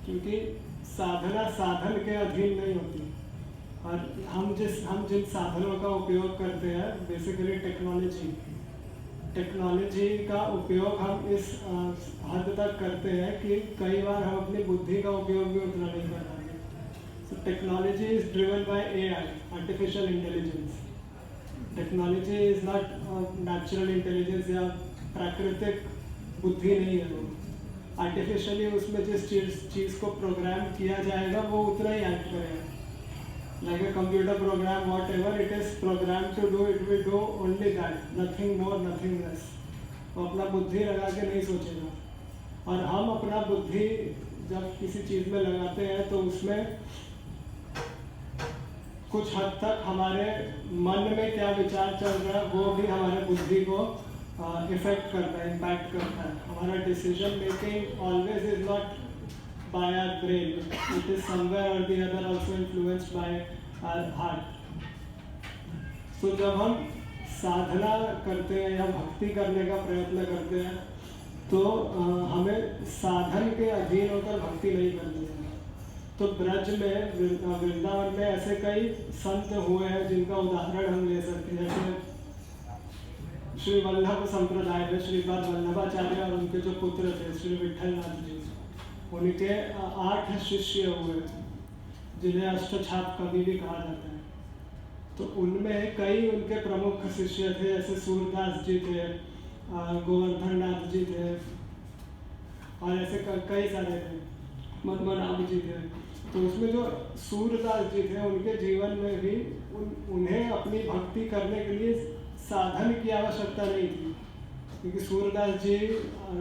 क्योंकि साधना साधन के अधीन नहीं होती। और हम जिन साधनों का उपयोग करते हैं, बेसिकली टेक्नोलॉजी का उपयोग हम इस हद तक करते हैं कि कई बार हम अपनी बुद्धि का उपयोग भी उतना नहीं कर पाते। So technology is driven by AI, artificial intelligence. Technology is not natural intelligence या प्राकृतिक बुद्धि नहीं है वो। आर्टिफिशियली उसमें जिस चीज़ को प्रोग्राम किया जाएगा वो उतना ही एक्ट करेगा। Like a computer program, whatever it is programmed to do, it will do only that, nothing more, nothing less. वो अपना बुद्धि लगा के नहीं सोचेगा। और हम अपना बुद्धि जब किसी चीज़ में लगाते हैं तो उसमें कुछ हद तक हमारे मन में क्या विचार चल रहा है वो भी हमारे बुद्धि को इफेक्ट करता है, इम्पैक्ट करता है। हमारा decision making always is not by our brain, it is somewhere or the other also influenced by our heart. So जब हम साधना करते हैं या भक्ति करने का प्रयत्न करते हैं तो हमें साधन के अधीन होकर भक्ति नहीं करनी है। तो ब्रज में, वृंदावन में ऐसे कई संत हुए हैं जिनका उदाहरण हम ले सकते हैं। जैसे श्री वल्लभ संप्रदाय में श्रीपाद वल्लभाचार्य और उनके जो पुत्र थे श्री विठलनाथ जी, उनके 8 शिष्य हुए जिन्हें अष्टछाप कवि भी कहा जाता है। तो उनमें कई उनके प्रमुख शिष्य थे, जैसे सूरदास जी थे, गोवर्धन नाथ जी थे और ऐसे कई सारे थे, मदमनाभ जी थे। तो उसमें जो सूरदास जी थे उनके जीवन में भी उन्हें अपनी भक्ति करने के लिए साधन की आवश्यकता नहीं थी, क्योंकि सूरदास जी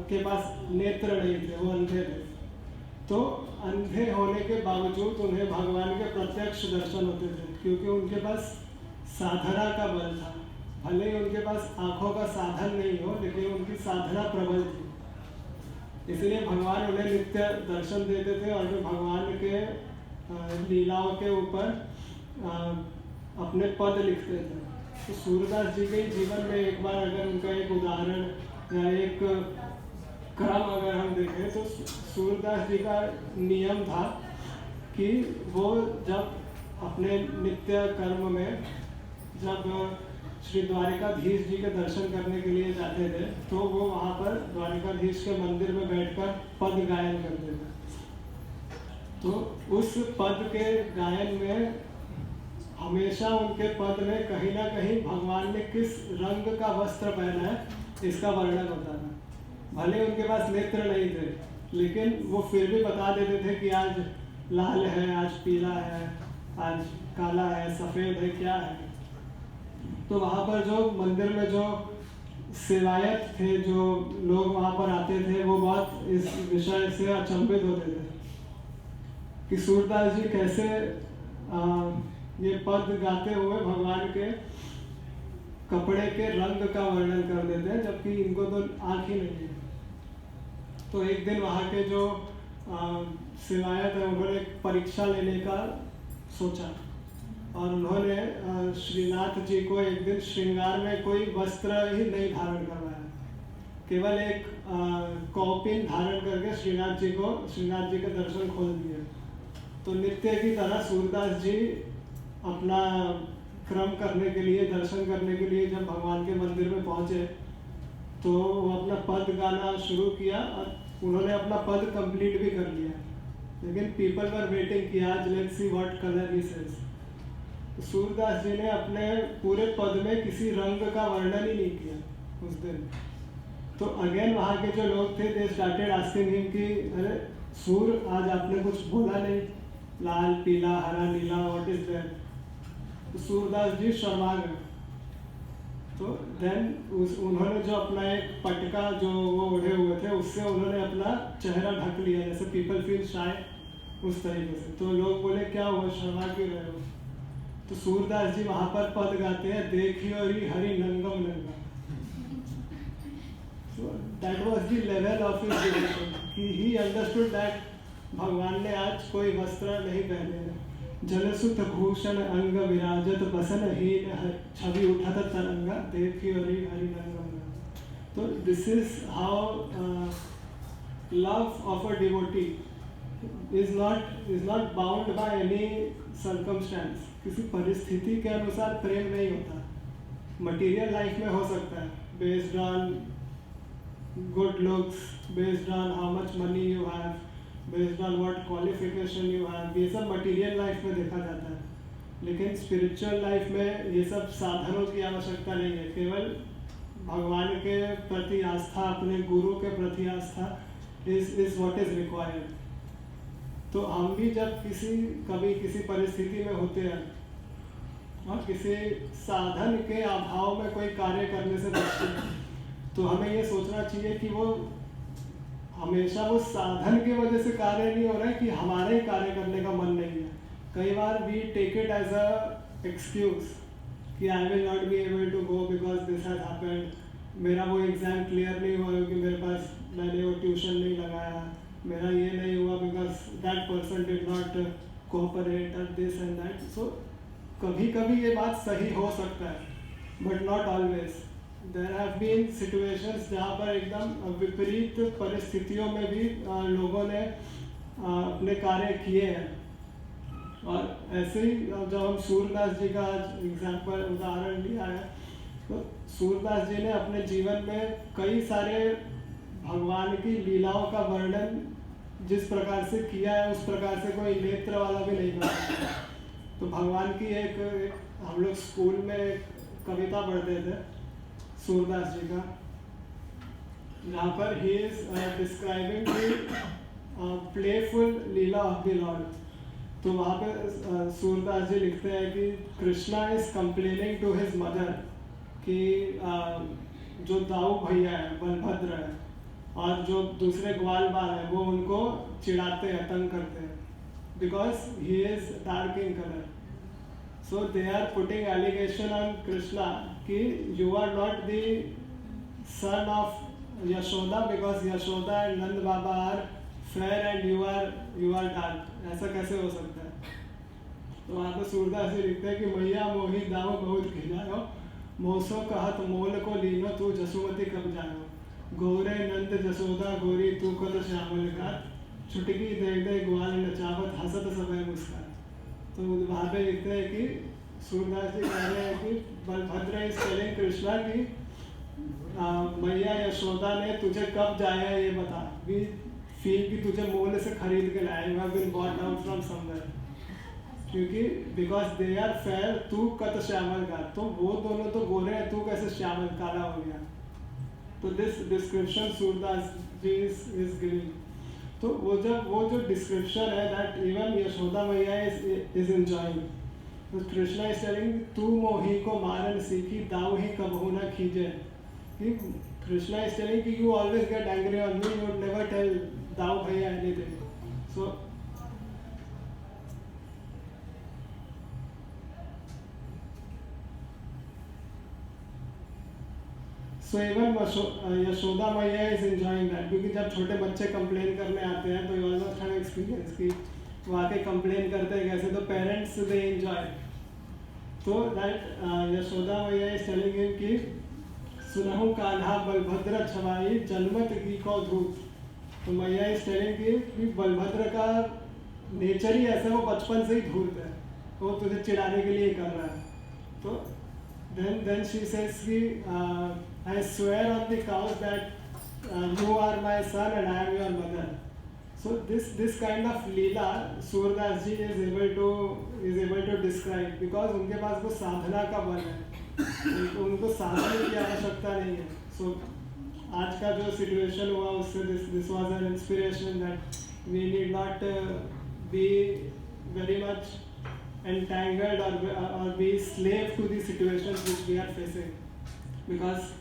के पास नेत्र नहीं थे, वो अंधे थे। तो अंधे होने के बावजूद उन्हें भगवान के प्रत्यक्ष दर्शन होते थे, क्योंकि उनके पास साधना का बल था। भले ही उनके पास आंखों का साधन नहीं हो, लेकिन उनकी साधना प्रबल थी, इसलिए भगवान उन्हें नित्य दर्शन देते थे और वे भगवान के लीलाओं के ऊपर अपने पद लिखते थे। तो सूरदास जी के जीवन में एक बार अगर उनका एक उदाहरण या एक क्रम अगर हम देखें तो सूरदास जी का नियम था कि वो जब अपने नित्य कर्म में जब श्री द्वारिकाधीश जी के दर्शन करने के लिए जाते थे तो वो वहाँ पर द्वारिकाधीश के मंदिर में बैठकर पद गायन करते थे। तो उस पद के गायन में हमेशा उनके पद में कहीं ना कहीं भगवान ने किस रंग का वस्त्र पहना है इसका वर्णन होता था। भले उनके पास नेत्र नहीं थे, लेकिन वो फिर भी बता देते थे कि आज लाल है, आज पीला है, आज काला है, सफ़ेद है, क्या है। तो वहाँ पर जो मंदिर में जो सेवायत थे, जो लोग वहाँ पर आते थे, वो बहुत इस विषय से अचंभित होते थे कि सूरदास जी कैसे ये पद गाते हुए भगवान के कपड़े के रंग का वर्णन कर देते हैं, जबकि इनको तो आँख ही नहीं है। तो एक दिन वहाँ के जो सेवायत है उन्होंने परीक्षा लेने का सोचा और उन्होंने श्रीनाथ जी को एक दिन श्रृंगार में कोई वस्त्र ही नहीं धारण करवाया, केवल एक कौपिन धारण करके श्रीनाथ जी के दर्शन खोल दिए। तो नित्य की तरह सूरदास जी अपना क्रम करने के लिए, दर्शन करने के लिए जब भगवान के मंदिर में पहुंचे तो वो अपना पद गाना शुरू किया और उन्होंने अपना पद कंप्लीट भी कर लिया, लेकिन पीपल वर वेटिंग कि आज let's see what colour he says. Surdas ji ने अपने पूरे पद में किसी रंग का वर्णन ही नहीं किया उस दिन। तो अगेन वहाँ के जो लोग थे दे स्टार्टेड आस्किंग हिम कि अरे सूर, आज आपने कुछ बोला नहीं, लाल पीला हरा नीला व्हाट इज दैट। तो सूरदास जी शर्मा गए। तो देन उन्होंने जो अपना एक पटका जो वो ओढ़े हुए थे उससे उन्होंने अपना चेहरा ढक लिया, जैसे पीपल फील शाय, उस तरीके से। तो लोग बोले क्या हुआ, शर्मा क्यों रहे हो। तो सूरदास जी वहाँ पर पद गाते हैं, देखियो री हरि नंगम नंगा। So that was the level of his devotion कि he understood that भगवान ने आज कोई वस्त्र नहीं पहने हैं। जलसुत भूषण अंग विराजत बसन ही छवि उठत तरंगा, देखियो री हरि नंगम। तो this is how love of a devotee is not bound by any circumstance. किसी परिस्थिति के अनुसार प्रेम नहीं होता. मटीरियल लाइफ में हो सकता है, based on good looks, based on how much money you have, based on what qualification you have, ये सब मटीरियल लाइफ में देखा जाता है. लेकिन स्पिरिचुअल लाइफ में ये सब साधनों की आवश्यकता नहीं है. केवल भगवान के प्रति आस्था, अपने गुरु के प्रति आस्था इज व्हाट इज रिक्वायर्ड. तो हम भी जब कभी किसी परिस्थिति में होते हैं और किसी साधन के अभाव में कोई कार्य करने से बचते हैं, तो हमें ये सोचना चाहिए कि वो हमेशा वो साधन की वजह से कार्य नहीं हो रहा है कि हमारे ही कार्य करने का मन नहीं है. कई बार we take it as a excuse कि I will not be able to go because this has happened. मेरा वो एग्ज़ाम क्लियर नहीं हुआ क्योंकि मेरे पास मैंने वो ट्यूशन नहीं लगाया. मेरा ये नहीं हुआ because that person did not cooperate और दिस एंड दैट. सो कभी कभी ये बात सही हो सकता है, but not always. There have been situations जहाँ पर एकदम विपरीत परिस्थितियों में भी लोगों ने अपने कार्य किए हैं. और ऐसे ही जब हम सूरदास जी का एग्जाम्पल उदाहरण लिया है, तो सूरदास जी ने अपने जीवन में कई सारे भगवान की लीलाओं का वर्णन जिस प्रकार से किया है उस प्रकार से कोई नेत्र वाला भी नहीं बना. तो भगवान की एक हम लोग स्कूल में एक कविता पढ़ते थे सूरदास जी का, जहाँ पर he is describing the playful lila of the lord. तो वहाँ पे सूरदास जी लिखते हैं कि Krishna is complaining to his mother कि जो दाऊ भैया है, बलभद्र है, और जो दूसरे ग्वाल बाल है वो उनको चिढ़ाते हैं, तंग करते हैं, because he is dark in colour. So they are putting allegation on Krishna कि you are not the son of Yashoda because Yashoda and Nand Baba are fair and you are dark. ऐसा कैसे हो सकता है? तो वहाँ पर सूरदास जी लिखते हैं कि मैया मोही दाव बहुत खिलायो, मोसो कहत मोल को लीनो तू जसुमती कब जायो, गोरे नंद जसोदा गोरी तू को तो श्यामल घाट, छुटकी दे दे ग्वाल नचावत हंसत समय मुस्कान. तो वहाँ पे लिखते हैं कि सूरदास जी कह रहे हैं कि बलभद्र इज टेलिंग कृष्णा की मैया यशोदा ने तुझे कब जाया ये बता. वी फील कि तुझे मोल से खरीद के लाया, you have been bought out from somewhere, क्योंकि बिकॉज दे आर फेयर, तू कत श्यामल का. तो वो दोनों तो गोरे हैं, तू कैसे श्यामल काला हो गया. तो this description Surdas ji is giving. तो वो जो डिस्क्रिप्शन है दैट इवन यशोदा मैया इज एंजॉयिंग. तो कृष्णा इज टेलिंग तू मोही को मारन सीखी, दाऊ ही कबहू न खींचे. Krishna is telling you, you always get angry on me, you would never tell Dao Bhaiya anything. So even Yashoda Maiya is enjoying that, क्योंकि जब छोटे बच्चे कंप्लेन करने आते हैं तो you almost have experience कि वाकई कंप्लेन करते हैं कैसे, तो पेरेंट्स दे एंजॉय. तो दैट यशोदा मैया इज टेलिंग हिम कि सुनहु कान्हा बलभद्र छवाई जनमत की को धूत. तो मैया इज टेलिंग कि बलभद्र का नेचर ही ऐसा, वो बचपन से ही धूर्त है, वो तुझे चिढ़ाने के लिए कर रहा है. तो then she says कि I swear on the cows that you are my son and I am your mother. So this kind of leela Surdas ji is able to describe because उनके पास वो साधना का बल है, उनको साधना की आवश्यकता नहीं है. So आज का जो सिचुएशन हुआ उससे this was an inspiration that we need not be very much entangled or be slave to the situations which we are facing, because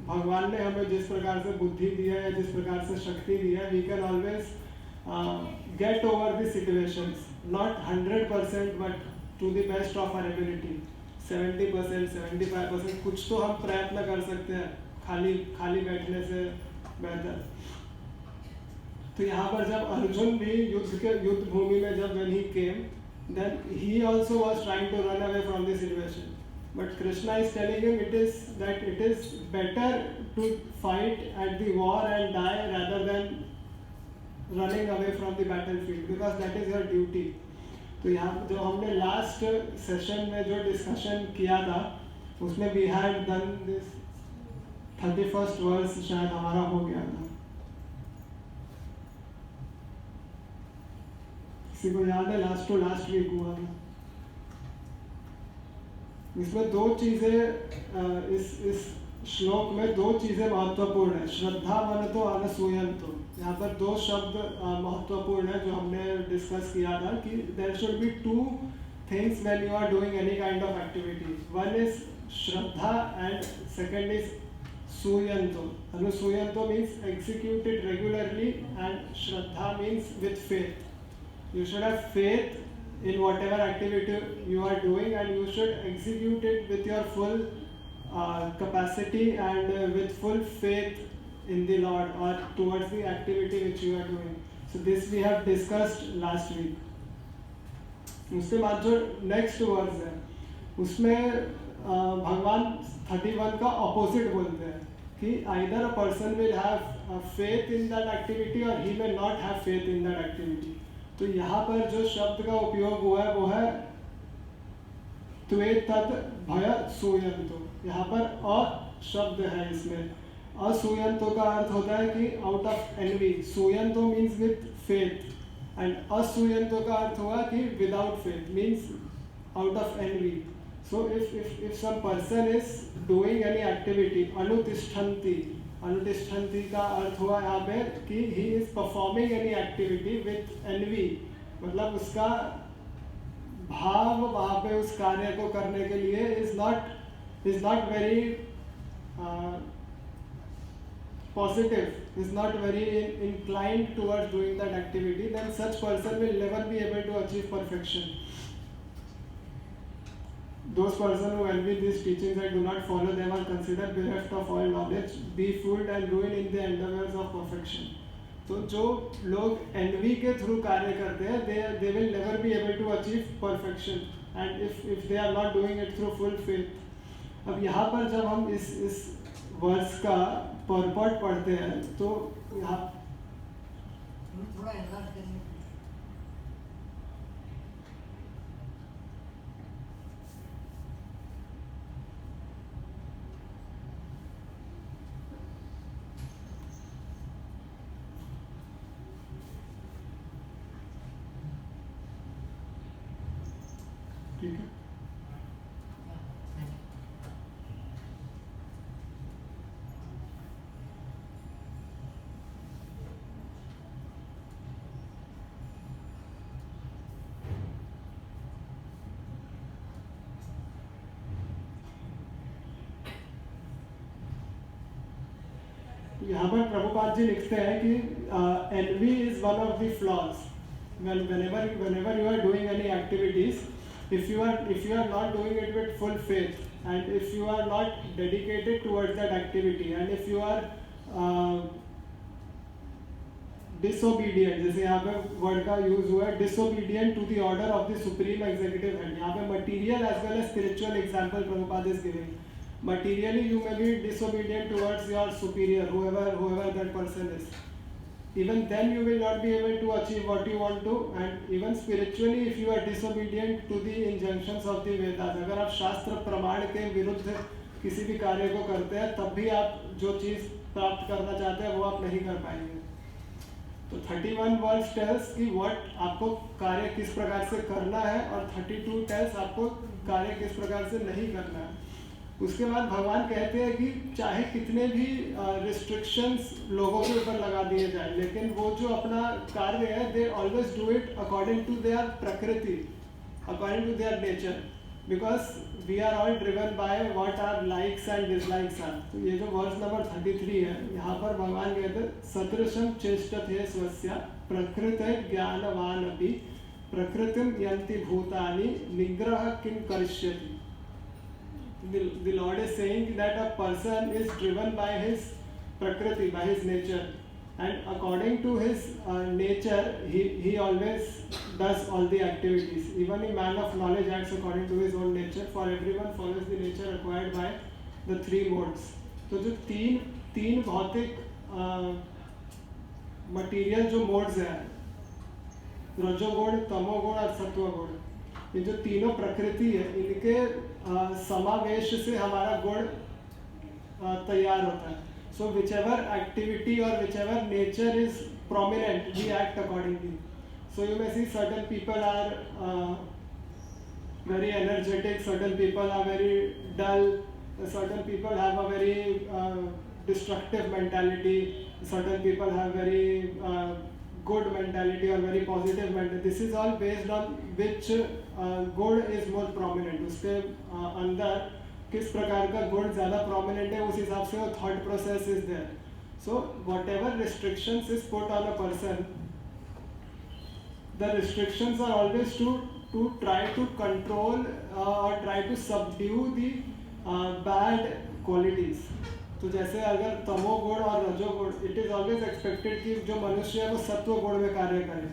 भगवान ने हमें जिस प्रकार से बुद्धि दिया है, जिस प्रकार से शक्ति दी है, we can always get over the situations, not 100% but to the best of our ability, 70%, 75%. कुछ तो हम प्रयत्न कर सकते हैं खाली बैठने से बेहतर. तो यहाँ पर जब अर्जुन भी युद्ध भूमि में जब when he came, then he also was trying to run away from the situation, but Krishna is telling him it is better to fight at the war and die rather than running away from the battlefield because that is your duty. तो यहाँ जो हमने last session में जो discussion किया था उसमें we had done this 31st verse शायद हमारा हो गया था. किसी को याद है लास्ट टू लास्ट वीक हुआ था. इसमें दो चीज़ें इस श्लोक में दो चीज़ें महत्वपूर्ण है. श्रद्धा मनतो अनसूयन्तो, यहाँ पर दो शब्द महत्वपूर्ण है जो हमने डिस्कस किया था कि there should be two things when you are doing any kind of activity. One is shraddha and second is suyanto. Anusuyanto means executed regularly and shraddha means with faith. You should have faith in whatever activity you are doing and you should execute it with your full capacity and with full faith in the Lord or towards the activity which you are doing. So this we have discussed last week. उसके बाद जो next verse है उसमें भगवान 31 का opposite बोलते हैं कि either a person will have faith in that activity or he may not have faith in that activity. तो यहाँ पर जो शब्द का उपयोग हुआ है वो है त्वे तद भय सूयन्तो. यहाँ पर अ शब्द है इसमें. असूयन्तो का अर्थ होता है कि out of envy. Suyanto means with faith and asuyanto का अर्थ हुआ कि without faith means out of envy. So if some person is doing any activity anutishthanti. अनुतिष्ठन्ति का अर्थ हुआ यहाँ पे कि he is performing any activity with envy. मतलब उसका भाव वहाँ पे उस कार्य को करने के लिए is not very positive, is not very inclined towards doing that activity, then such person will never be able to achieve perfection. Those persons who envy these teachings and do not follow them are considered bereft of all knowledge, be fooled and ruined in the endeavors of perfection. तो जो लोग envy के through कार्य करते हैं they will never be able to achieve perfection and if they are not doing it through full faith. अब यहाँ पर जब हम इस वर्स का purport पढ़ते हैं तो यहाँ थोड़ा एनलार्ज करिए. ठीक है. यहाँ पर प्रभुपाद जी लिखते हैं कि envy is one of the flaws. Whenever you are doing any activities, if you are not doing it with full faith and if you are not dedicated towards that activity and if you are disobedient, जैसे यहाँ पे word का use हुआ है disobedient to the order of the supreme executive head. यहाँ पे material as well as spiritual example Prabhupada is giving. Materially you may be disobedient towards your superior, whoever that person is. Even then you will not be able to achieve what you want to. And even spiritually if you are disobedient to the injunctions of the Vedas, अगर आप शास्त्र प्रमाण के विरुद्ध किसी भी कार्य को करते हैं तब भी आप जो चीज़ प्राप्त करना चाहते हैं वो आप नहीं कर पाएंगे. तो 31 वर्ड्स टेल्स कि व्हाट आपको कार्य किस प्रकार से करना है और 32 टेल्स आपको कार्य किस प्रकार से नहीं करना है. उसके बाद भगवान कहते हैं कि चाहे कितने भी रिस्ट्रिक्शंस लोगों के ऊपर लगा दिए जाए लेकिन वो जो अपना कार्य है they always do it according to their prakriti, according to their nature, because we are all driven by what are likes and dislikes are. तो ये जो वर्स नंबर 33 है यहाँ पर भगवान कहते हैं सदृशं चेष्टते स्वस्य प्रकृते ज्ञानवान अपि प्रकृतिम यन्ति भूतानि निग्रह किं करिष्यति. The Lord is saying that a person is driven by his prakriti, by his nature, and according to his nature he always does all the activities. Even a man of knowledge acts according to his own nature, for everyone follows the nature acquired by the three modes. तो जो तीन भौतिक material जो modes हैं, रजोगुण, तमोगुण और सत्वगुण, ये जो तीनों प्रकृति है, इनके समावेश से हमारा गुण तैयार होता है. सो विच एवर एक्टिविटी और which ever nature is prominent, we act accordingly. So you may see certain people are very energetic, certain people are very dull, certain people have a very destructive mentality, certain people have very good mentality or very positive mentality. This is all based on which good is more prominent. उसके अंदर किस प्रकार का गुण ज़्यादा prominent है, उस हिसाब से वो thought process is there. So whatever restrictions is put on a person, the restrictions are always to try to control or try to subdue the bad qualities. तो जैसे अगर तमोगुण और रजोगुण, इट इज ऑलवेज एक्सपेक्टेड कि जो मनुष्य है वो सत्व गुण में कार्य करे.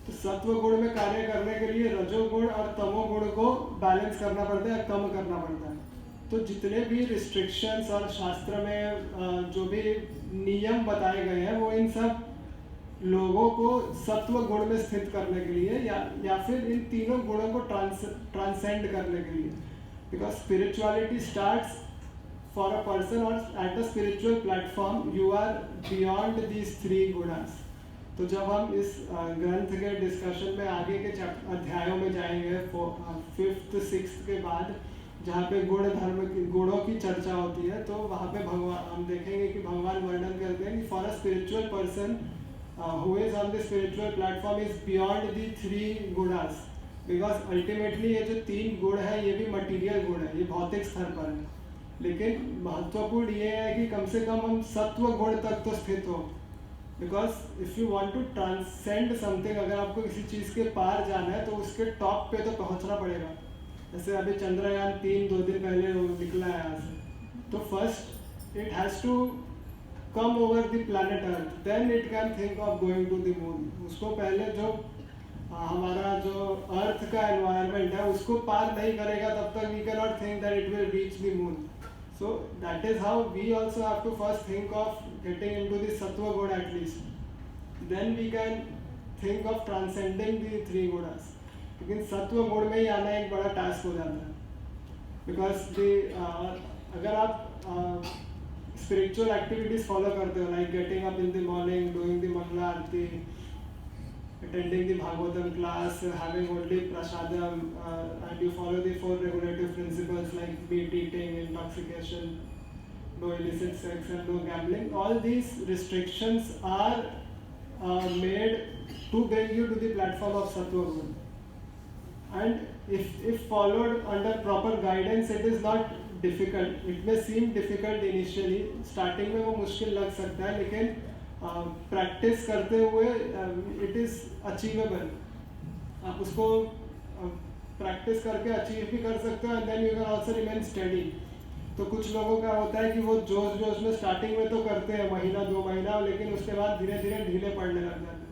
तो सत्व गुण में कार्य करने के लिए रजोगुण और तमोगुण को बैलेंस करना पड़ता है, कम करना पड़ता है. तो जितने भी रिस्ट्रिक्शंस और शास्त्र में जो भी नियम बताए गए हैं, वो इन सब लोगों को सत्व गुण में स्थित करने के लिए या फिर इन तीनों गुणों को ट्रांसेंड करने के लिए. Because spirituality starts for a person or at a spiritual platform you are beyond these three gunas. तो जब हम इस ग्रंथ के डिस्कशन में आगे के अध्यायों में जाएंगे, 5th 6th के बाद, जहाँ पे गुण धर्म गुणों की चर्चा होती है, तो वहाँ पे भगवान हम देखेंगे कि भगवान वर्णन करते हैं कि for a spiritual person who is on the spiritual platform is beyond the three gunas. Because ultimately ये जो तीन गुण है ये भी मटीरियल गुण है, ये भौतिक स्तर पर है. लेकिन महत्वपूर्ण ये है कि कम से कम हम सत्व गुण तक तो स्थित हो. Because if you want to transcend something, अगर आपको किसी चीज़ के पार जाना है तो उसके टॉप पे तो पहुंचना पड़ेगा. जैसे अभी चंद्रयान 3 2 दिन पहले निकला है यहाँ से, तो first it has to come over the planet earth, then it can think of going to the moon. उसको पहले जो हमारा जो अर्थ का एनवायरनमेंट है उसको पार नहीं करेगा तब तक we can not think that it will reach the moon. So that is how we also have to first think of getting into the sattva guna at least. Then we can think of transcending the three gunas. लेकिन सत्व गुण में ही आना एक बड़ा task हो जाता है. बिकॉज अगर आप स्पिरिचुअल एक्टिविटीज फॉलो करते हो, like getting up in the morning, doing the Mangala aarti, attending the Bhagavatam class, having only prasadam, and you follow the 4 regulative principles like meat eating, intoxication, no illicit sex and no gambling, all these restrictions are made to bring you to the platform of Sattva Guna. And if followed under proper guidance, it is not difficult. It may seem difficult initially, starting में वो मुश्किल लग सकता है, लेकिन practice करते हुए it is achievable. आप उसको प्रैक्टिस करके अचीव भी कर सकते हो, and then you can also remain study. तो कुछ लोगों का होता है कि वो जोश जोश में स्टार्टिंग में तो करते हैं महीना 2 महीना, लेकिन उसके बाद धीरे धीरे ढीले पड़ने लग जाते हैं.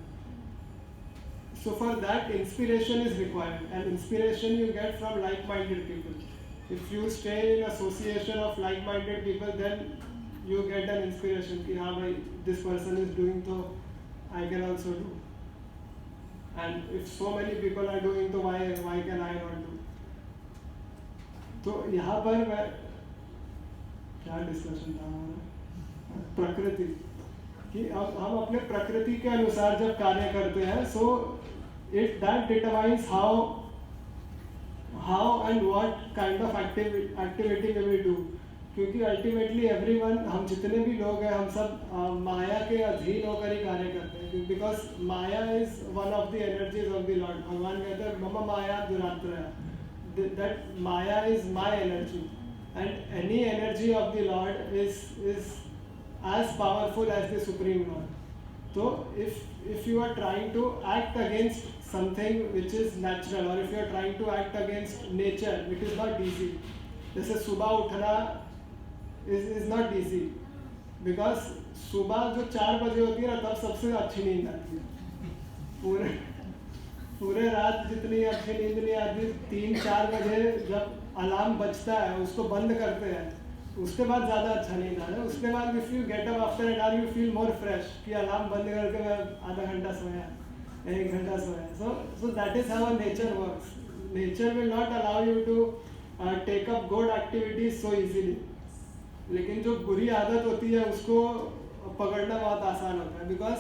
So for that inspiration is required, and inspiration you get from like minded people. If you stay in association of like minded people, then you get an inspiration कि हाँ भाई this person is doing तो I can also do. And if so many people are doing तो why can I not do? तो यहाँ पर मैं क्या डिस्कशन था हमारा, प्रकृति कि हम अपने प्रकृति के अनुसार जब कार्य करते हैं, so it that determines how and what kind of activity we will do. क्योंकि अल्टीमेटली एवरीवन, हम जितने भी लोग हैं, हम सब माया के अधीन होकर ही कार्य करते हैं. Because Maya is one of the energies of the lord. भगवान कहते हैं मम माया दुरात्रया, that Maya is my energy, and any energy of the lord is as powerful as the supreme lord. तो if you are trying to act against something which is natural, or if you are trying to act against nature, it is not easy. जैसे सुबह उठना is not easy, because सुबह जो 4 बजे होती है ना, तब सबसे अच्छी नींद आती है. पूरे रात जितनी अच्छी नींद नहीं आती, 3-4 बजे जब अलार्म बजता है उसको बंद करते हैं, उसके बाद ज़्यादा अच्छा नहीं था। उसके बाद if you get up after an hour you feel more fresh कि अलार्म बंद करके मैं आधा घंटा सोया, 1 घंटा सोया। So that is how nature works. Nature will not allow you to take up good activities so easily, लेकिन जो बुरी आदत होती है उसको पकड़ना बहुत आसान होता है, because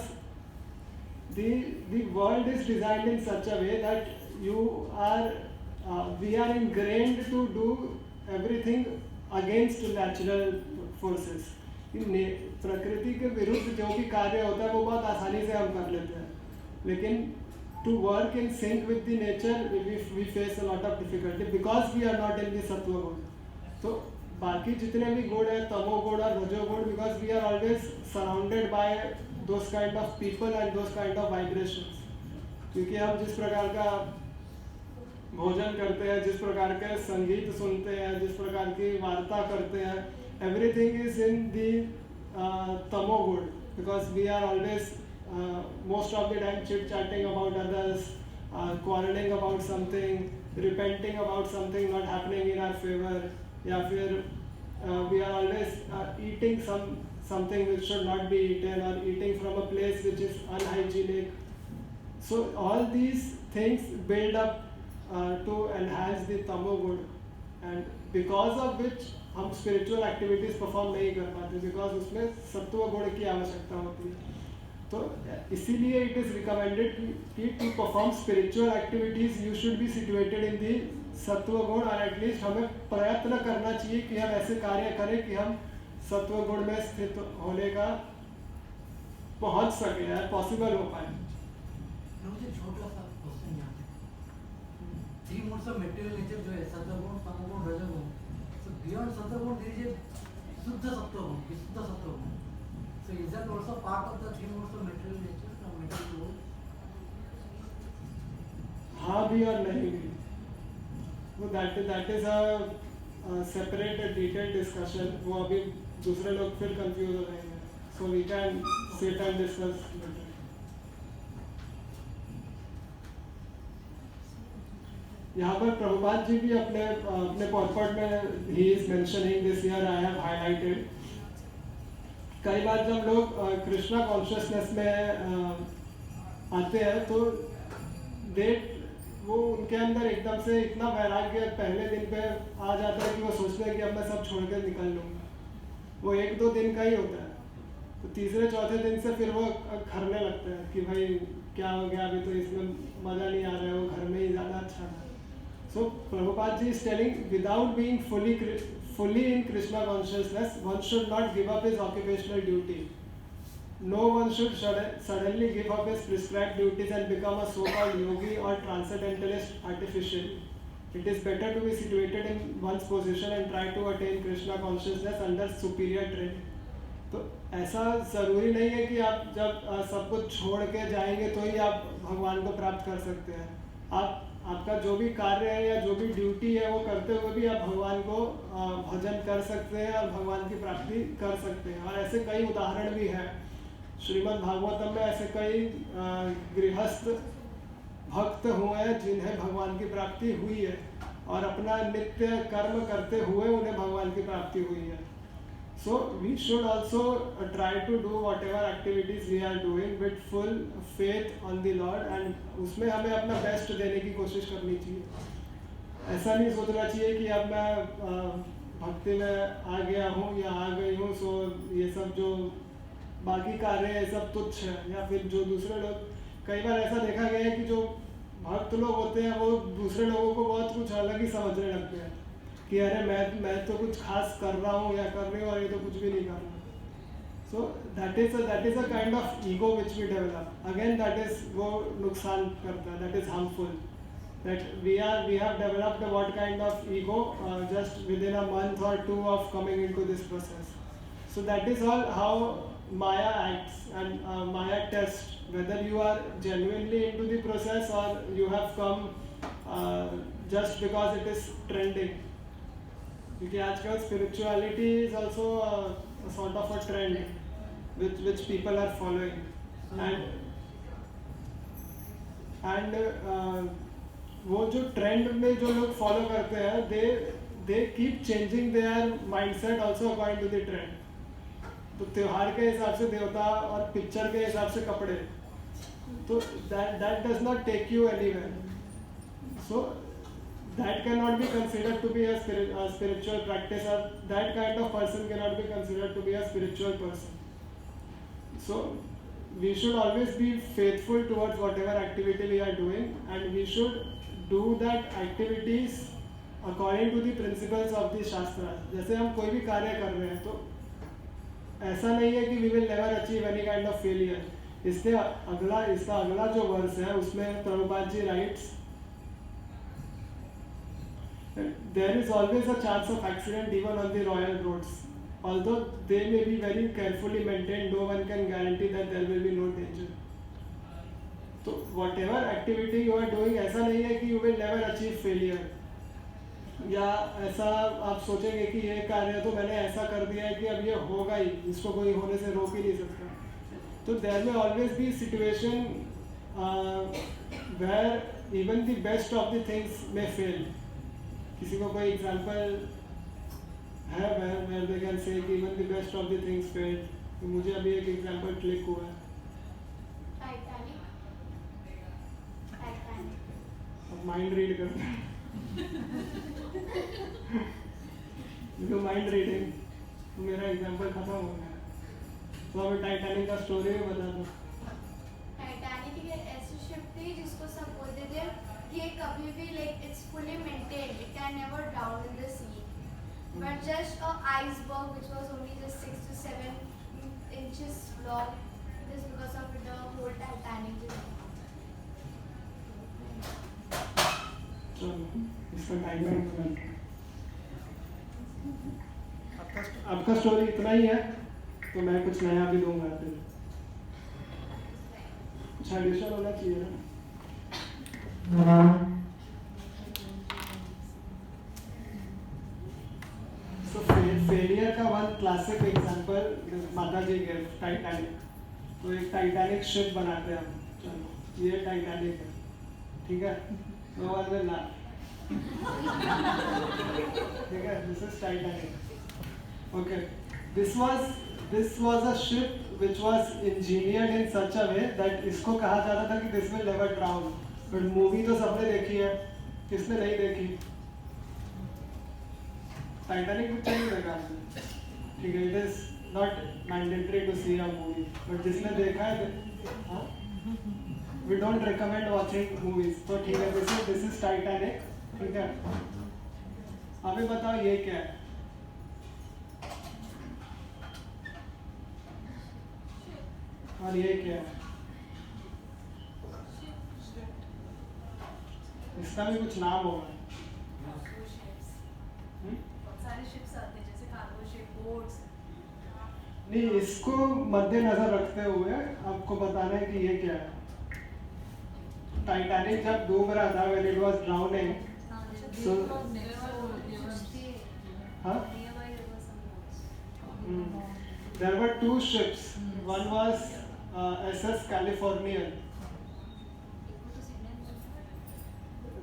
the world is designed in such a way that we are ingrained to do everything against natural forces. प्रकृति के विरुद्ध जो भी कार्य होता है वो बहुत आसानी से हम कर लेते हैं, लेकिन to work in sync with the nature we face a lot of difficulty because we are not in the sattva गुण. तो बाकी जितने भी गुण है, तमो गुण और रजो गुण, because we are always surrounded by those kind of people and those kind of vibrations. क्योंकि हम जिस प्रकार का भोजन करते हैं, जिस प्रकार के संगीत सुनते हैं, जिस प्रकार की वार्ता करते हैं, everything is in the तमो गुण, because we are always most of the time chit-chatting about others, quarreling about something, repenting about something not happening in our favor, या फिर we are always eating something which should not be eaten, or eating from a place which is unhygienic. So all these things build up to enhance the tamo gun, and because of which हम spiritual activities perform नहीं कर पाते, because उसमें सत्व गुण की आवश्यकता होती है. तो इसीलिए it is recommended कि to perform spiritual activities you should be situated in the सत्व गुण, और एटलीस्ट हमें प्रयत्न करना चाहिए कि हम ऐसे कार्य करें कि हम सत्व गुण में स्थित होने का पहुंच सके, या पॉसिबल हो पाए. मुझे छोटा सा क्वेश्चन यहाँ पे, three modes of material nature जो है सत्वगुण, तमोगुण, रजोगुण, सो बियॉन्ड सत्वगुण देयर इज ए शुद्ध सत्वगुण, विशुद्ध सत्वगुण. So is that also part of the three modes of material nature, from metal to wood? हाँ भी और नहीं भी. वो that is a separate detailed discussion. वो अभी दूसरे लोग फिर कंफ्यूज हो जाएंगे. So we can sit and discuss later. यहाँ पर प्रभुपाद जी भी अपने पॉडकास्ट में he is mentioning this here I have highlighted. कई बार जब लोग कृष्णा कॉन्शियसनेस में आते हैं तो वो उनके अंदर एकदम से इतना वैराग्य पहले दिन पे आ जाता है कि वो सोचते हैं कि अब मैं सब छोड़ कर निकल लूँगा. वो 1-2 दिन का ही होता है. तो तीसरे चौथे दिन से फिर वो खरने लगते हैं कि भाई क्या हो गया, अभी तो इसमें मज़ा नहीं आ रहा है, वो घर में ही ज़्यादा अच्छा था. So Prabhupada ji is telling without being fully in Krishna consciousness, one should not give up his occupational duty. No one should suddenly give up his prescribed duties and become a so-called yogi or transcendentalist artificially. It is better to be situated in one's position and try to attain Krishna consciousness under superior training. तो ऐसा ज़रूरी नहीं है कि आप जब सब कुछ छोड़ के जाएंगे तो ही आप भगवान को प्राप्त कर सकते हैं. आपका जो भी कार्य है या जो भी ड्यूटी है वो करते हुए भी आप भगवान को भजन कर सकते हैं और भगवान की प्राप्ति कर सकते हैं. और ऐसे कई उदाहरण भी हैं. श्रीमद् भागवतम में ऐसे कई गृहस्थ भक्त हुए हैं जिन्हें भगवान की प्राप्ति हुई है, और अपना नित्य कर्म करते हुए उन्हें भगवान की प्राप्ति हुई है. So we should also try to do whatever activities we are doing with full faith on the Lord, and उसमें हमें अपना बेस्ट देने की कोशिश करनी चाहिए. ऐसा नहीं सोचना चाहिए कि अब मैं भक्ति में आ गया हूँ या आ गई हूँ, सो ये सब जो बाकी कार्य है सब तुच्छ है. या फिर जो दूसरे लोग, कई बार ऐसा देखा गया है कि जो भक्त लोग होते हैं वो दूसरे लोगों को बहुत कुछ अलग ही समझने लगते हैं कि अरे मैं तो कुछ खास कर रहा हूँ या कर रही हूँ और ये तो कुछ भी नहीं कर रहा. So that is a kind of ego which we develop. Again that is वो नुकसान करता है, that is harmful. That we have developed what kind of ego just within a month or 2 of coming into this process. So that is all how Maya acts, and Maya tests whether you are genuinely into the process or you have come just because it is trending. क्योंकि आजकल spirituality is also a sort of a trend which people are following, and वो जो trend में जो लोग follow करते हैं they keep changing their mindset also according to the trend. तो त्योहार के हिसाब से देवता और पिक्चर के हिसाब से कपड़े, तो that does not take you anywhere. So that cannot be considered to be a spiritual practice, or that kind of person cannot be considered to be a spiritual person. So we should always be faithful towards whatever activity we are doing, and we should do that activities according to the principles of the Shastra. जैसे हम कोई भी कार्य कर रहे हैं तो ऐसा नहीं है कि we will never achieve any kind of failure. इसका अगला जो वर्ष है उसमें Prabhupada ji writes, there is always a chance of accident even on the royal roads. Although they may be very carefully maintained, no one can guarantee that there will be no danger. So whatever activity you are doing, ऐसा नहीं है कि you will never achieve failure. या ऐसा आप सोचेंगे कि ये कार्य तो मैंने ऐसा कर दिया है कि अब ये होगा ही, इसको कोई होने से रोक ही नहीं सकता. तो there may always be situation where even the best of the things may fail. किसी को कोई एग्जाम्पल है where they can say कि even the best of the things failed. तो मुझे अभी एक एग्जाम्पल क्लिक हुआ है. अब माइंड रीड करते हैं. माइंड रीडिंग तो मेरा एग्जाम्पल खत्म हो गया. तो अभी टाइटैनिक का स्टोरी भी बता दो. टाइटैनिक एक ऐसी शिप थी जिसको सब बोलते थे कि ये कभी भी like it's fully maintained, it can never drown in the sea, but just a iceberg which was only just 6 to 7 inches long, just because of the whole Titanic. चलो इसका टाइटैनिक बना. आपका स्टोरी इतना ही है तो मैं कुछ नया भी दूंगा. फिर कुछ एडिशन होना चाहिए ना. So failure का वन क्लासिक एग्जांपल माता जी के टाइटैनिक. तो एक टाइटैनिक शिप बनाते हैं हम. चलो ये टाइटैनिक है, ठीक है. No one will laugh. ठीक है, this is Titanic. Okay, this was a ship which was engineered in such a way that इसको कहा जाता था कि this will never drown. But movie तो सबने देखी है, किसने नहीं देखी? टाइटैनिक पिक्चर नहीं देखा आपने? ठीक है, it is not mandatory to see a movie. But जिसने देखा है, हाँ? We don't recommend watching movies. तो ठीक है, this is Titanic. ठीक है. अभी बताओ ये क्या है? और ये क्या है? इसका भी कुछ नाम होगा. सारे शिप्स आते हैं जैसे कार्गो शिप, बोट्स. नहीं, इसको मद्देनजर रखते हुए आपको बताना है कि ये क्या है. टाइटैनिक जब डूब रहा था, when it was drowning, so हाँ, there were two ships. One was SS Californian.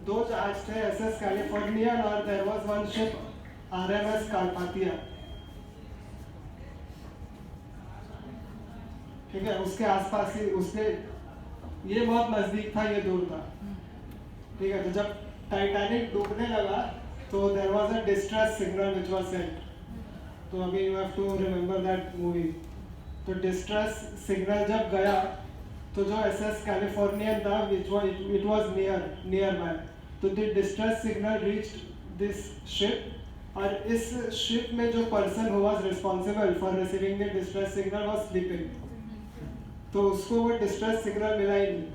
दो जहाज थे, SS Californian, और there was one ship RMS Carpathia. ठीक है, उसके आसपास ही, उसके ये बहुत नजदीक था, ये दूर था. ठीक है, तो जब टाइटैनिक डूबने लगा तो there was a distress signal which was sent. तो अभी you have to remember that movie. तो distress signal जब गया तो जो SS Californian था, it was nearby. तो the distress signal reached this ship, और इस ship में जो person who was responsible for receiving the distress signal was sleeping. तो उसको वो distress signal मिला ही नहीं.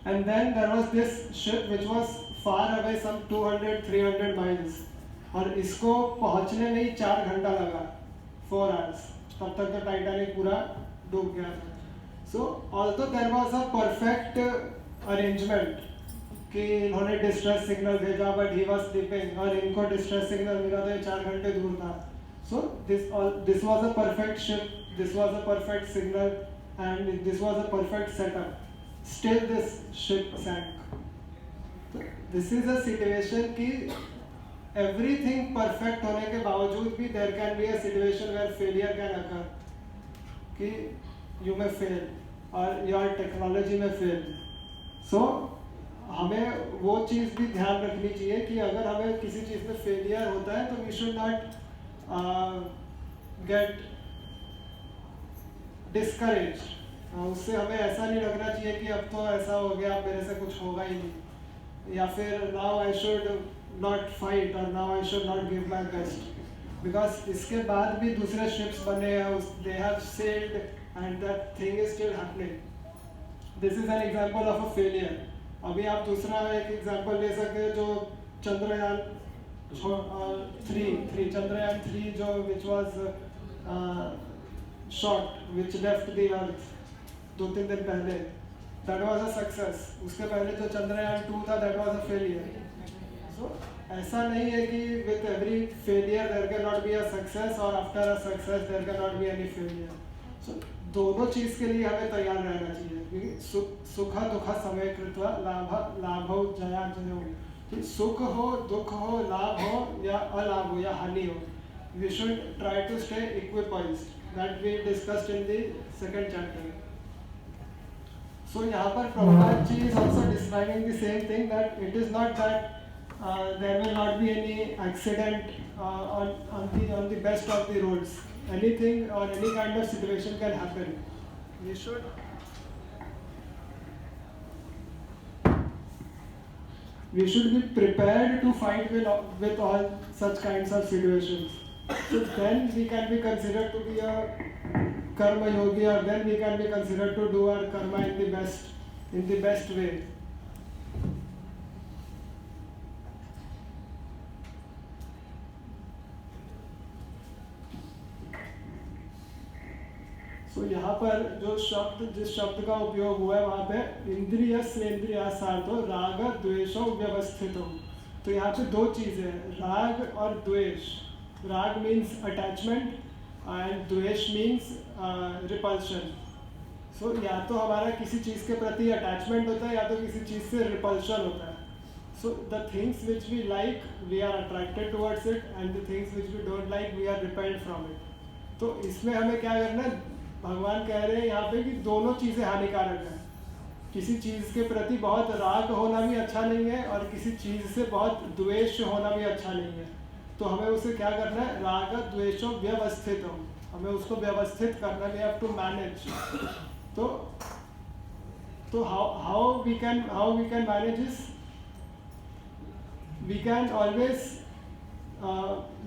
And then there was this ship which was far away, some 200-300 miles, और इसको पहुंचने में ही 4 घंटा लगा, 4 hours. तब तक तो टाइटैनिक पूरा डूब गया था. So although there was a perfect arrangement कि इन्होंने distress signal भेजा, but he was sleeping, और इनको distress signal मिला तो ये 4 घंटे दूर था. So this was a perfect ship, this was a perfect signal, and this was a perfect setup. Still this ship sank. So this is a situation कि everything perfect होने के बावजूद भी there can be a situation where failure can occur, कि you में fail और your technology में fail. So हमें वो चीज़ भी ध्यान रखनी चाहिए कि अगर हमें किसी चीज़ में फेलियर होता है तो we should not get discourage. उससे हमें ऐसा नहीं लगना चाहिए कि अब तो ऐसा हो गया, अब मेरे से कुछ होगा ही नहीं, या फिर now I should not fight or now I should not give my best. Because इसके बाद भी दूसरे शिप्स बने हैं, they have sailed and that thing is still happening. This is an example of a failure. अभी आप दूसरा एक एग्जाम्पल ले सकते हैं जो चंद्रयान 3 जो which was shot which left the earth 2-3 दिन पहले, दैट वाज अ सक्सेस. उसके पहले जो चंद्रयान 2 था that was a failure. So ऐसा नहीं है कि with every failure there can not be a success or after a success there can not be any failure. So दोनों चीज़ के लिए हमें तैयार रहना चाहिए, क्योंकि सुख दुख समय कृत्वा लाभो जया जयो. कि सुख हो, दुख हो, लाभ हो या अलाभ हो या हानि हो, we should try to stay equipoised. That we discussed in the second chapter. So यहाँ पर Prabhupada ji is also describing the same thing, that it is not that there will not be any accident on the best of the roads. Anything or any kind of situation can happen. We should be prepared to fight with all such kinds of situations. So then we can be considered to be a karma yogi, or then we can be considered to do our karma in the best way. So यहाँ पर जिस शब्द का उपयोग हुआ है वहाँ पे इंद्रिय सेन्द्रियासार्थो राग द्वेषो व्यवस्थितो. तो यहाँ पे दो चीज़ें हैं, राग और द्वेष. राग मीन्स अटैचमेंट एंड द्वेष मीन्स रिपल्शन. सो या तो हमारा किसी चीज़ के प्रति अटैचमेंट होता है या तो किसी चीज़ से रिपल्शन होता है. So the things which we like we are attracted towards it, and the things which we don't like we are repelled from it. तो इसमें हमें क्या करना है, भगवान कह रहे हैं यहाँ पे कि दोनों चीज़ें हानिकारक हैं. किसी चीज़ के प्रति बहुत राग होना भी अच्छा नहीं है और किसी चीज़ से बहुत द्वेष होना भी अच्छा नहीं है. तो हमें उसे क्या करना है, राग द्वेषो व्यवस्थित हो, हमें उसको व्यवस्थित करना है. We have to manage. तो how we can manage this. We can always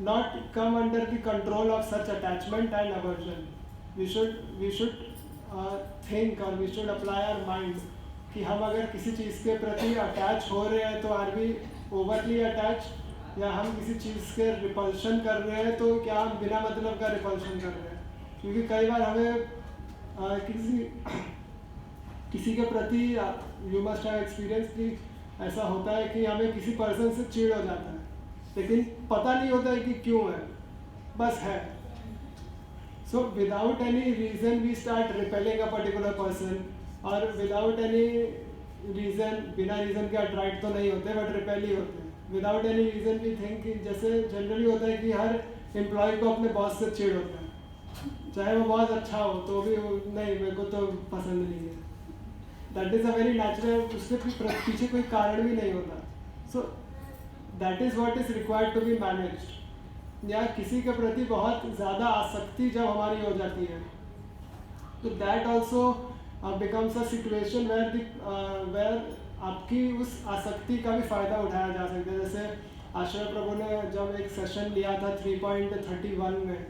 not come under the control of such attachment and aversion. We should think or we should apply our mind कि हम अगर किसी चीज़ के प्रति attach हो रहे हैं तो आर वी ओवरली अटैच, या हम किसी चीज़ के रिपल्शन कर रहे हैं तो क्या हम बिना मतलब का रिपल्शन कर रहे हैं. क्योंकि कई बार हमें किसी के प्रति यू मस्ट हैव एक्सपीरियंस कि ऐसा होता है कि हमें किसी पर्सन से चिढ़ हो जाता है, लेकिन पता नहीं होता है कि क्यों है, बस है. So without any reason we start repelling a particular person, और विदाउट एनी रीज़न, बिना रीज़न के अट्रैक्ट तो नहीं होते बट रिपेल ही होते हैं. Without any reason we think कि जैसे जनरली होता है कि हर एम्प्लॉय को अपने बॉस से चिढ़ होता है, चाहे वो बहुत अच्छा हो तो भी नहीं मेरे को तो पसंद नहीं है. That is a very natural, उसके पीछे कोई कारण भी नहीं होता. So that is what is required to be managed. या किसी के प्रति बहुत ज़्यादा आसक्ति जब हमारी हो जाती है तो that also becomes a situation where आपकी उस आसक्ति का भी फ़ायदा उठाया जा सकता है. जैसे आश्रय प्रभु ने जब एक सेशन लिया था 3.31 में,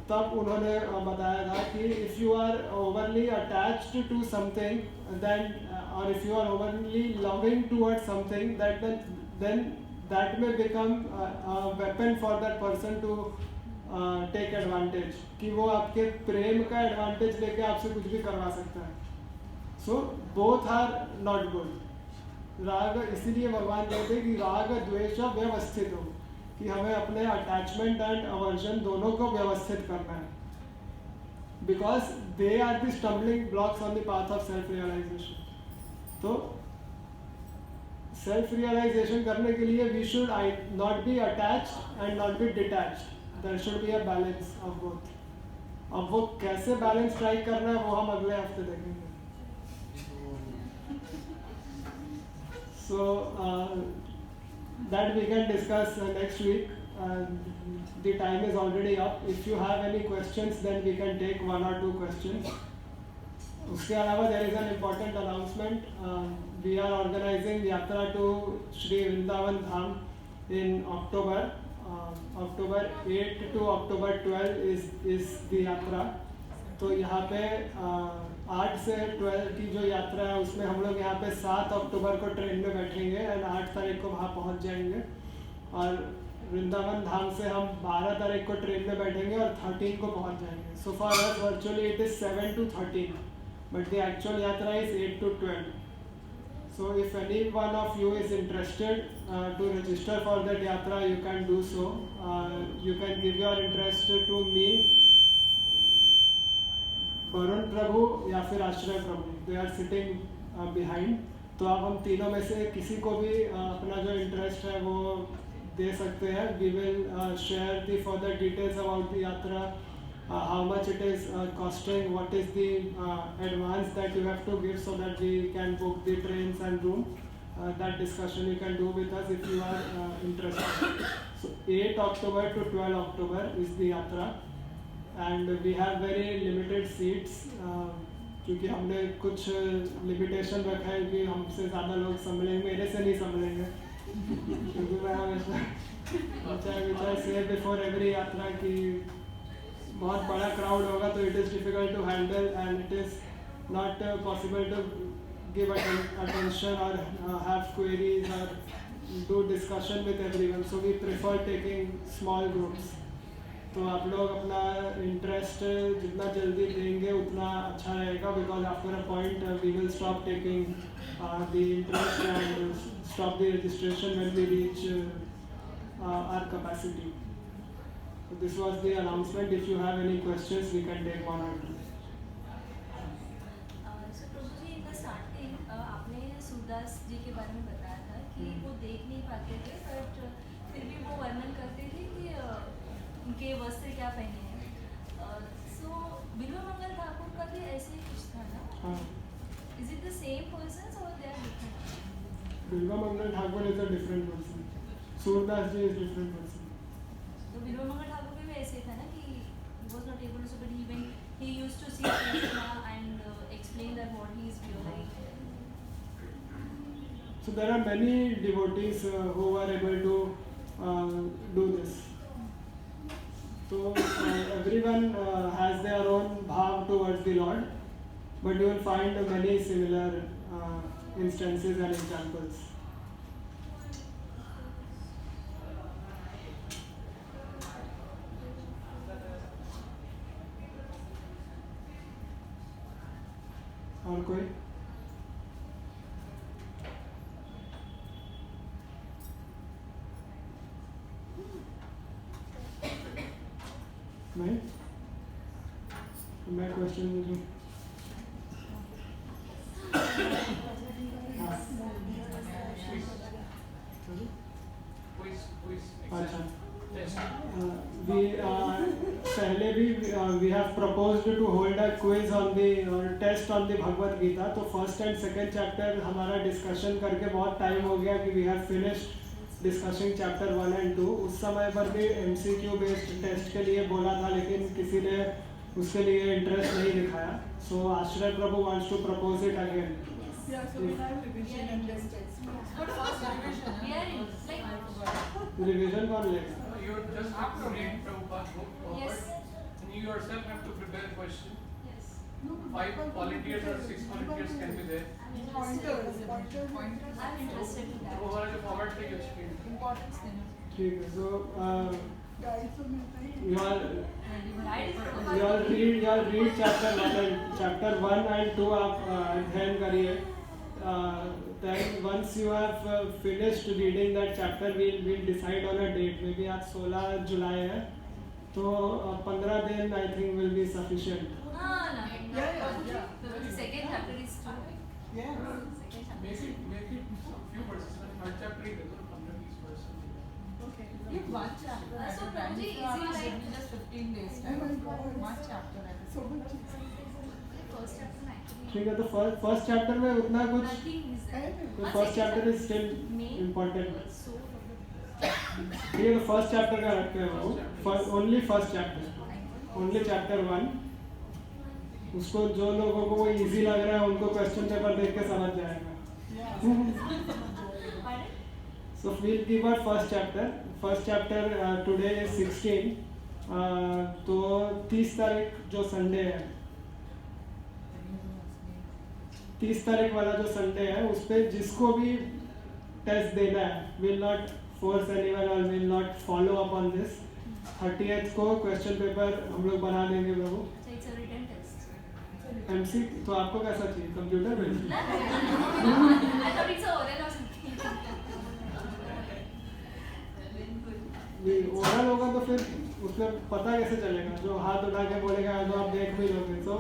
तब उन्होंने बताया था कि if you are overly attached to something then, or if you are overly loving towards something then that may become a weapon for that person to take advantage, कि वो आपके प्रेम का एडवांटेज लेके आपसे कुछ भी करवा सकता है. So both are not good. राग, इसीलिए भगवान कहते हैं कि राग द्वेष व्यवस्थित हो, कि हमें अपने अटैचमेंट एंड अवर्जन दोनों को व्यवस्थित करना है, because they are the stumbling blocks on the path of self realization. तो सेल्फ रियलाइजेशन करने के लिए we should not be attached and not be detached, there should be a balance of both. अब वो कैसे बैलेंस स्ट्राइक करना है वो हम अगले हफ्ते देखेंगे. So that we can discuss next week. The time is already up. If you have any questions, then we can take 1 or 2 questions. उसके अलावा there is an important announcement. We are organizing Yatra to Shri Vrindavan Dham in October. October 8 to October 12 is the यात्रा. तो यहाँ पे 8 से 12 की जो यात्रा है उसमें हम लोग यहाँ पे 7 अक्टूबर को ट्रेन में बैठेंगे एंड 8 तारीख को वहाँ पहुँच जाएंगे. और वृंदावन धाम से हम 12 तारीख को ट्रेन में बैठेंगे और 13 को पहुँच जाएंगे. So for us virtually it is 7 to 13, but the actual यात्रा is 8 to 12. So if any one of you is interested to register for that yatra, you can do so. You can give your interest to me, Varun Prabhu या फिर Ashray Prabhu. They are sitting behind. तो आप हम तीनों में से किसी को भी अपना जो इंटरेस्ट है वो दे सकते हैं. We will share the further details about the yatra, how much it is costing, what is the advance that you have to give so that we can book the trains and room. That discussion you can do with us if you are interested. So 8 October to 12 October is the yatra. And we have very limited seats, क्योंकि हमने कुछ limitation रखा है कि हमसे ज़्यादा लोग संभलेंगे. मेरे से नहीं संभलेंगे क्योंकि मैं हमेशा विचार से बिफोर एवरी यात्रा कि बहुत बड़ा क्राउड होगा तो it is difficult to handle and it is not possible to give attention और हैव क्वेरीज और do discussion with everyone. So we prefer taking small groups. तो आप लोग अपना इंटरेस्ट जितना जल्दी देंगे उतना अच्छा रहेगा, because after a point we will stop taking the interest and stop the registration when we reach our capacity. So this was the announcement. If you have any questions, we can take 1 or 2. So Prabhu ji, in the starting आपने सूरदास जी के बारे में बताया था कि वो देख नहीं पाते थे, बट फिर भी वो वर्णन करते थे कि उनके वस्त्र क्या पहने हैं. सो बिल्वमंगल ठाकुर का भी ऐसे ही कुछ था ना? Is it the same person or they are different? Bilvamangal Thakur is a different person. Surdas ji is different person. तो बिल्वमंगल ठाकुर भी ऐसे ही था ना कि he was not able to, but even he used to see Krishna and explain that what he is realizing. So there are many devotees who are able to do this. So everyone has their own bhav towards the Lord, but you will find many similar instances and examples. और कोई? नहीं? मैं question पूछूं? अच्छा. पहले भी we have proposed to hold a quiz on the test on the Bhagavad Gita. तो first and second chapter हमारा डिस्कशन करके बहुत टाइम हो गया कि we have finished discussing chapter 1 and 2. उस समय पर भी MCQ बेस्ड टेस्ट के लिए बोला था, लेकिन किसी ने उसके लिए इंटरेस्ट नहीं दिखाया. So Ashray Prabhu wants to propose it again. Revision कौन लेगा? You just have to read Prabhupada's book forward, and you yourself have to prepare a question. Yes. 5 volunteers or 6 volunteers can be there. I'm interested in तो that. वो वाला जो forward पे screen. ठीक है. सो you all read chapter 1 and 2 आप अध्ययन करिए. Then once you have finished reading that chapter, we'll decide on a date. Maybe आज 16 जुलाई है, तो 15 दिन I think will be sufficient. No. The second chapter is too. Yeah. Second chapter. make it some few verses. Hard chapter ही कर दो 15-20 verses. Okay. Give one chapter. So, Prabhuji, is it like- just 15 days time? One chapter at a So time. much. First chapter में actually ठीक है, तो first chapter में उतना कुछ nothing is there. First chapter is still Main important. was so ठीक है, तो फर्स्ट चैप्टर का रखते हैं वो, only first chapter, only chapter 1। उसको जो लोगों को वो इजी लग रहा है उनको क्वेश्चन पेपर देख के समझ जाएगा। So we'll give our first chapter. First chapter today is 16. तो 30 तारीख जो संडे है, 30 तारीख वाला जो संडे है उस पे जिसको भी टेस्ट देना है, विल नॉट फोर्स एनीवन और will not follow up on this. 30th को क्वेश्चन पेपर हम लोग बना देंगे प्रभु। So it's a written test. MC तो आपको कैसा चाहिए, कंप्यूटर में? I thought it's a oral or something. नहीं, ओरल होगा तो फिर उसमें पता कैसे चलेगा, जो हाथ उठा के बोलेगा तो आप देख भी लोगे। तो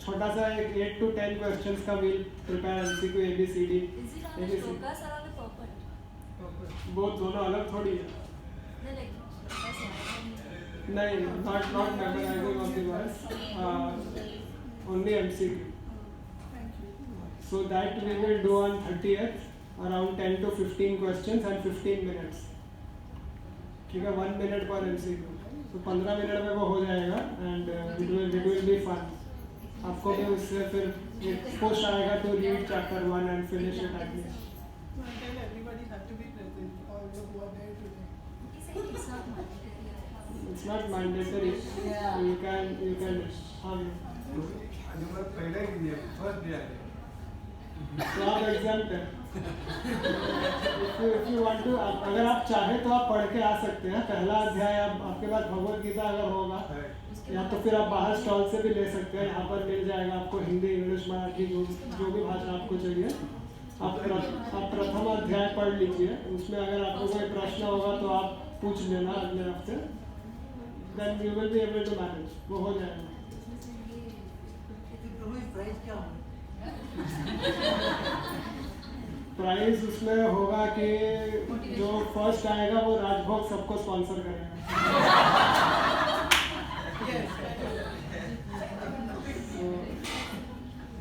छोटा सा एक 8 to 10 क्वेश्चंस का will prepare MCQ ABCD Is it on the ABC। shlokas or on the purport? वो दोनों अलग थोड़ी है। No, like shlokas, yeah. नहीं, not memorizing of the words, only MCQ। So that we will do on 30th, around 10 to 15 questions and 15 minutes। ठीक है, 1 minute पर MCQ, तो 15 मिनट में वो हो जाएगा and it will be fun। आपको भी उससे फिर एक पुश आएगा to read chapter 1 and finish it at least। Tell everybody have to be present, all who are there today. He said it's not mandatory. It's not mandatory, Yeah. so you can have it। Number पहले ही दिया, first दिया है। तो आप exempt हैं। If you want to, अगर आप चाहे तो आप पढ़ के आ सकते हैं। पहला अध्याय आपके पास भगवत गीता अगर होगा, या तो फिर आप बाहर स्टॉल से भी ले सकते हैं। यहाँ पर मिल जाएगा आपको हिंदी, इंग्लिश, मराठी, जो भी भाषा आपको चाहिए। आप प्रथम अध्याय पढ़ लीजिए। उसमें अगर आपको कोई प्रश्न होगा तो आप पूछ लेना अगले हफ्ते। Then you will be able to manage, वो हो जाएगा। प्रभु प्राइस क्या होगा? प्राइस उसमें होगा कि जो फर्स्ट आएगा वो राजभोग सबको स्पॉन्सर करेगा।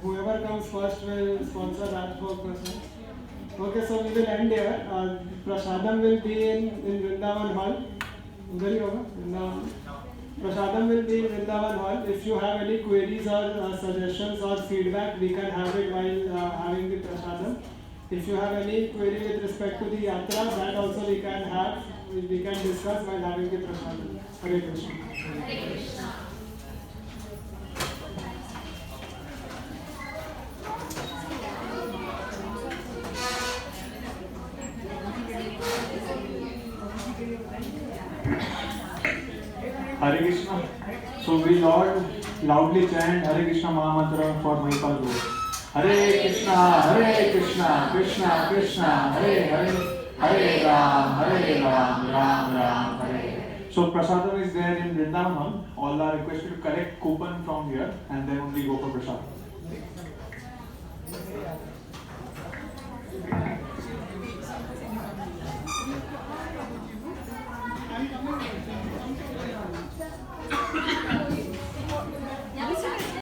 Whoever comes first will sponsor Rajbhog person. Okay, so we will end here. Prasadam will be in Vrindavan Hall. उधर ही होगा Vrindavan. Prasadam will be in Vrindavan Hall. If you have any queries or suggestions or feedback, we can have it while having the Prasadam. If you have any query with respect to the yatra, that also we can have. We can discuss while having the Prasadam. Hare Krishna. Hare Krishna. Hare Krishna. So we loudly chant Hare Krishna Mahamantra for Mahipal Guru. Hare Krishna, Krishna Krishna, Hare Hare, Hare Ram, Ram Hare. So prasadam is there in Vrindavan Hall. All are requested to collect coupon from here and then only go for prasadam.